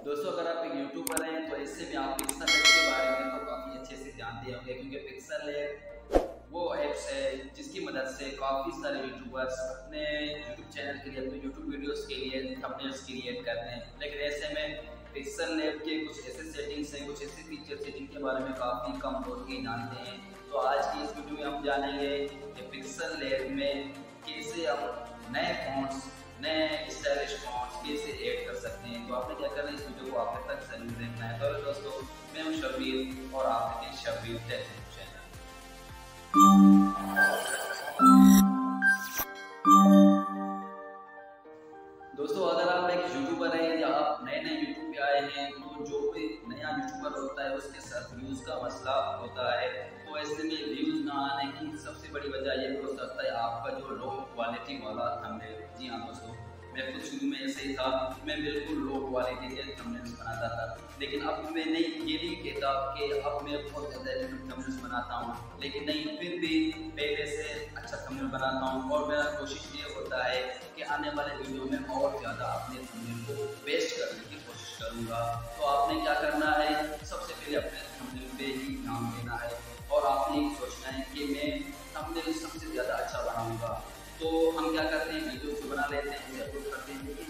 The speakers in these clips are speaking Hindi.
दोस्तों अगर आप एक यूट्यूबर हैं तो इससे भी आप पिक्सल लैब के बारे में तो काफ़ी अच्छे से जानते होंगे, क्योंकि पिक्सल लैब वो ऐप्स है जिसकी मदद से काफ़ी सारे यूट्यूबर्स अपने यूट्यूब चैनल के लिए, अपने यूट्यूब वीडियोस के लिए थंबनेल्स क्रिएट करते हैं। लेकिन ऐसे में पिक्सल लैब के कुछ ऐसे सेटिंग्स हैं, कुछ ऐसे फीचर्स हैं जिनके बारे में काफ़ी कम लोग ही जानते हैं। तो आज की इस वीडियो में हम जानेंगे कि पिक्सल लैब में कैसे हम नए फॉन्ट्स, नए स्टाइलिश फॉन्ट्स कैसे ऐड कर सकते हैं। तो आपने क्या करना है, इस वीडियो को आखिर तक जरूर देखना है। तो दोस्तों मैं हूं शब्बीर और आप देखें शब्बीर टेक चैनल। दोस्तों अगर आप एक यूट्यूबर हैं या आप नए यूट्यूब पे आए हैं, तो जो भी नया यूट्यूबर होता है उसके साथ व्यूज़ का मसला होता है। तो ऐसे में व्यूज़ ना आने की सबसे बड़ी वजह ये हो सकता है आपका जो लो क्वालिटी वाला थंबनेल। जी हाँ दोस्तों, मैं खुद शुरू में ऐसे ही था, मैं बिल्कुल लो क्वालिटी के थंबनेल्स बनाता था। लेकिन अब मैं नहीं, ये नहीं कहता कि अब मैं बहुत ज़्यादा थंबनेल्स बनाता हूँ, लेकिन नहीं, फिर भी पहले से अच्छा थंबनेल बनाता हूँ। और मेरा कोशिश ये होता है कि आने वाले वीडियो में और ज़्यादा अपने थंबनेल को बेस्ट करने की कोशिश करूँगा। तो आपने क्या करना है, सबसे पहले अपने थंबनेल पे ही ध्यान देना है और आपने ये सोचना है कि मैं थंबनेल सबसे ज़्यादा अच्छा बनाऊँगा। तो हम क्या करते हैं, वीडियो को बना लेते हैं, उसे अपलोड करते हैं, लेकिन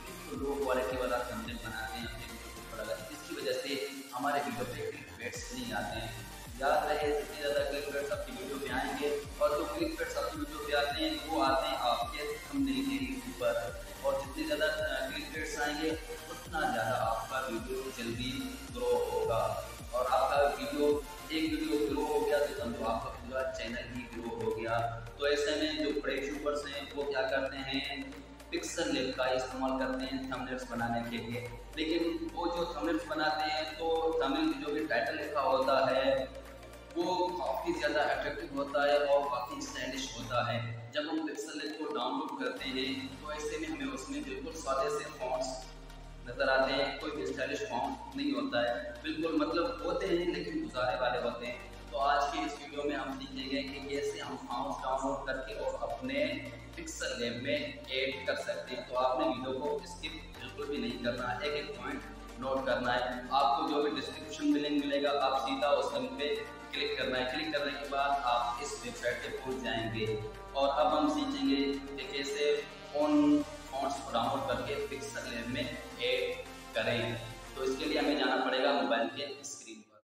बिल्कुल लो क्वालिटी वाला थंबनेल बनाते हैं अपने वीडियो को लगाते हैं, जिसकी वजह से हमारे वीडियो पे क्लिक बेट्स नहीं आते हैं। याद रहे, जितने ज़्यादा क्लिक बेट्स आपकी वीडियो पे आएंगे, और जो क्लिक बेट्स आपकी वीडियो पे आते हैं वो आते हैं आपके थंबनेल के ऊपर, और जितने ज़्यादा क्लिक बेट्स आएंगे उतना ज़्यादा आपका वीडियो जल्दी ग्रो होगा। और आपका वीडियो, एक वीडियो ग्रो हो गया तो समझो आपका पूरा चैनल ही ग्रो हो गया। तो ऐसे में जो बड़े यूट्यूबर्स हैं वो क्या करते हैं, पिक्सल लैब का इस्तेमाल करते हैं थंबनेल्स बनाने के लिए। लेकिन वो जो थंबनेल्स बनाते हैं तो थंबनेल जो भी टाइटल लिखा होता है वो काफ़ी ज़्यादा अट्रैक्टिव होता है और काफ़ी स्टाइलिश होता है। जब हम पिक्सल लैब को डाउनलोड करते हैं तो ऐसे में हमें उसमें बिल्कुल सादे से फॉन्ट्स नज़र आते हैं, कोई भी स्टाइलिश फॉन्ट नहीं होता है, बिल्कुल मतलब होते हैं लेकिन गुजारे वाले होते हैं। तो आज की इस वीडियो में हम सीखेंगे कि कैसे हम फॉन्ट्स डाउनलोड करके और अपने पिक्सल लैब में ऐड कर सकते हैं। तो आपने वीडियो को स्किप बिल्कुल भी नहीं करना है, एक एक पॉइंट नोट करना है। आपको जो भी डिस्क्रिप्शन में लिंक मिलेगा आप सीधा उस लिंक पे क्लिक करना है। क्लिक करने के बाद आप इस वेबसाइट पे पहुंच जाएंगे। और अब हम सीखेंगे कि कैसे उन फॉन्ट्स को डाउनलोड करके पिक्सल लैब में ऐड करें। तो इसके लिए हमें जाना पड़ेगा मोबाइल के स्क्रीन पर।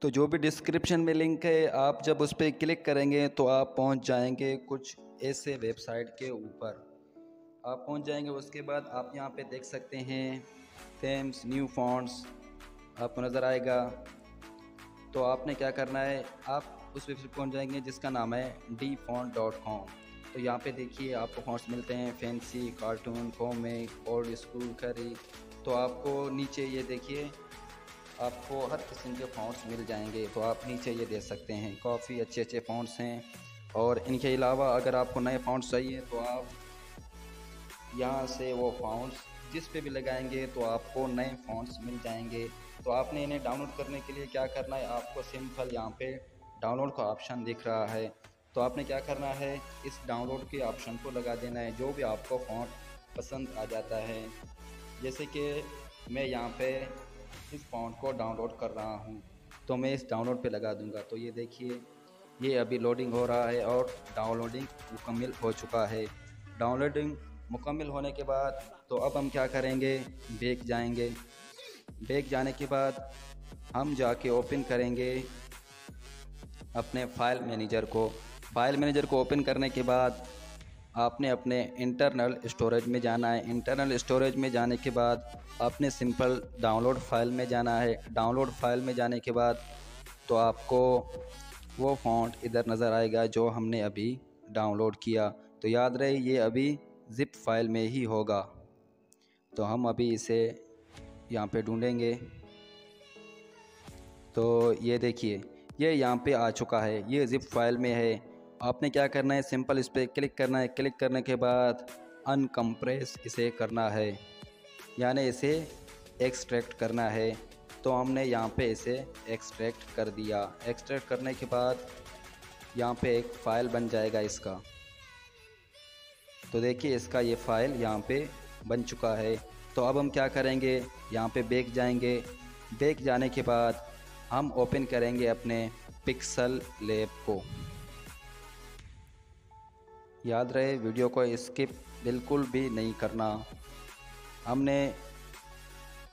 तो जो भी डिस्क्रिप्शन में लिंक है, आप जब उस पर क्लिक करेंगे तो आप पहुंच जाएंगे कुछ ऐसे वेबसाइट के ऊपर। आप पहुंच जाएंगे, उसके बाद आप यहां पे देख सकते हैं थीम्स, न्यू फॉन्ट्स आपको नज़र आएगा। तो आपने क्या करना है, आप उस वेबसाइट पहुंच जाएंगे जिसका नाम है dfont.com। तो यहाँ पे देखिए आपको फॉन्ट्स मिलते हैं, fancy, cartoon, comic, old school, करी। तो आपको नीचे ये देखिए आपको हर किस्म के फॉन्ट्स मिल जाएंगे। तो आप नीचे ये देख सकते हैं काफ़ी अच्छे अच्छे फॉन्ट्स हैं। और इनके अलावा अगर आपको नए फॉन्ट्स चाहिए तो आप यहाँ से वो फॉन्ट्स जिस पे भी लगाएंगे तो आपको नए फॉन्ट्स मिल जाएंगे। तो आपने इन्हें डाउनलोड करने के लिए क्या करना है, आपको सिंपल यहाँ पे डाउनलोड का ऑप्शन दिख रहा है। तो आपने क्या करना है, इस डाउनलोड के ऑप्शन को लगा देना है जो भी आपको फॉन्ट पसंद आ जाता है। जैसे कि मैं यहाँ पे इस फॉन्ट को डाउनलोड कर रहा हूँ, तो मैं इस डाउनलोड पे लगा दूँगा। तो ये देखिए ये अभी लोडिंग हो रहा है और डाउनलोडिंग मुकम्मल हो चुका है। डाउनलोडिंग मुकम्मल होने के बाद तो अब हम क्या करेंगे, बैक जाएंगे। बैक जाने के बाद हम जाके ओपन करेंगे अपने फ़ाइल मैनेजर को। फ़ाइल मैनेजर को ओपन करने के बाद आपने अपने इंटरनल स्टोरेज में जाना है। इंटरनल स्टोरेज में जाने के बाद आपने सिंपल डाउनलोड फाइल में जाना है। डाउनलोड फाइल में जाने के बाद तो आपको वो फॉन्ट इधर नज़र आएगा जो हमने अभी डाउनलोड किया। तो याद रहे ये अभी ज़िप फाइल में ही होगा। तो हम अभी इसे यहाँ पे ढूंढेंगे। तो ये देखिए ये यहाँ पे आ चुका है, ये ज़िप फाइल में है। आपने क्या करना है, सिंपल इस पर क्लिक करना है। क्लिक करने के बाद अनकम्प्रेस इसे करना है, यानी इसे एक्सट्रैक्ट करना है। तो हमने यहाँ पे इसे एक्सट्रैक्ट कर दिया। एक्सट्रैक्ट करने के बाद यहाँ पे एक फ़ाइल बन जाएगा इसका। तो देखिए इसका ये फ़ाइल यहाँ पे बन चुका है। तो अब हम क्या करेंगे, यहाँ पे बैक जाएंगे। बैक जाने के बाद हम ओपन करेंगे अपने पिक्सल लैब को। याद रहे वीडियो को स्किप बिल्कुल भी नहीं करना। हमने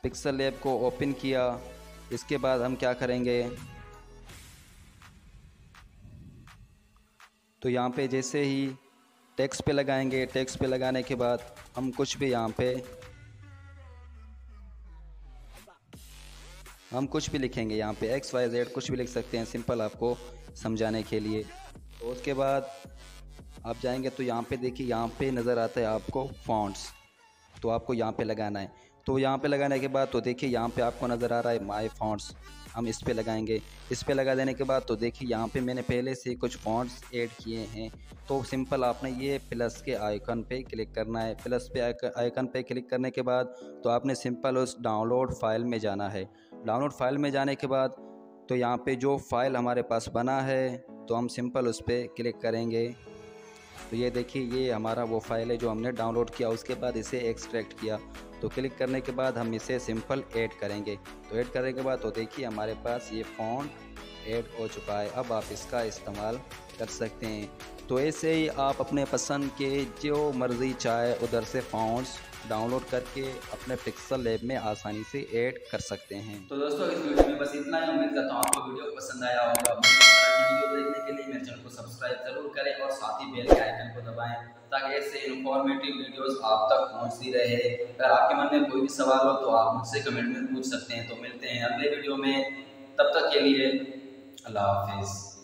पिक्सल लैब को ओपन किया, इसके बाद हम क्या करेंगे, तो यहाँ पे जैसे ही टेक्स्ट पे लगाएंगे, टेक्स्ट पे लगाने के बाद हम कुछ भी यहाँ पे हम कुछ भी लिखेंगे, यहाँ पे XYZ कुछ भी लिख सकते हैं, सिंपल आपको समझाने के लिए। तो उसके बाद आप जाएंगे तो यहाँ पे देखिए, यहाँ पे नज़र आता है आपको फॉन्ट्स, तो आपको यहाँ पे लगाना है। तो यहाँ पे लगाने के बाद तो देखिए यहाँ पे आपको नज़र आ रहा है माय फॉन्ट्स, हम इस पे लगाएंगे। इस पे लगा देने के बाद तो देखिए यहाँ पे मैंने पहले से कुछ फॉन्ट्स ऐड किए हैं। तो सिंपल आपने ये प्लस के आइकन पे क्लिक करना है। प्लस पे आइकन पे क्लिक करने के बाद तो आपने सिंपल उस डाउनलोड फाइल में जाना है। डाउनलोड फाइल में जाने के बाद तो यहाँ पे जो फाइल हमारे पास बना है तो हम सिंपल उस पर क्लिक करेंगे। तो ये देखिए ये हमारा वो फाइल है जो हमने डाउनलोड किया, उसके बाद इसे एक्सट्रैक्ट किया। तो क्लिक करने के बाद हम इसे सिंपल ऐड करेंगे। तो ऐड करने के बाद तो देखिए हमारे पास ये फ़ॉन्ट ऐड हो चुका है। अब आप इसका इस्तेमाल कर सकते हैं। तो ऐसे ही आप अपने पसंद के जो मर्ज़ी चाहे उधर से फ़ॉन्ट्स डाउनलोड करके अपने पिक्सल लैब में आसानी से ऐड कर सकते हैं। तो दोस्तों इस वीडियो में बस इतना ही। उम्मीद करता हूँ आपको वीडियो पसंद आया होगा। इस तरह की वीडियो देखने के लिए मेरे चैनल को सब्सक्राइब जरूर करें और साथ ही बेल के आइकन को दबाएं ताकि ऐसे इन्फॉर्मेटिव वीडियोस आप तक पहुंचती रहे। अगर आपके मन में कोई भी सवाल हो तो आप मुझसे कमेंट में पूछ सकते हैं। तो मिलते हैं अगले वीडियो में, तब तक के लिए अल्लाह हाफिज़।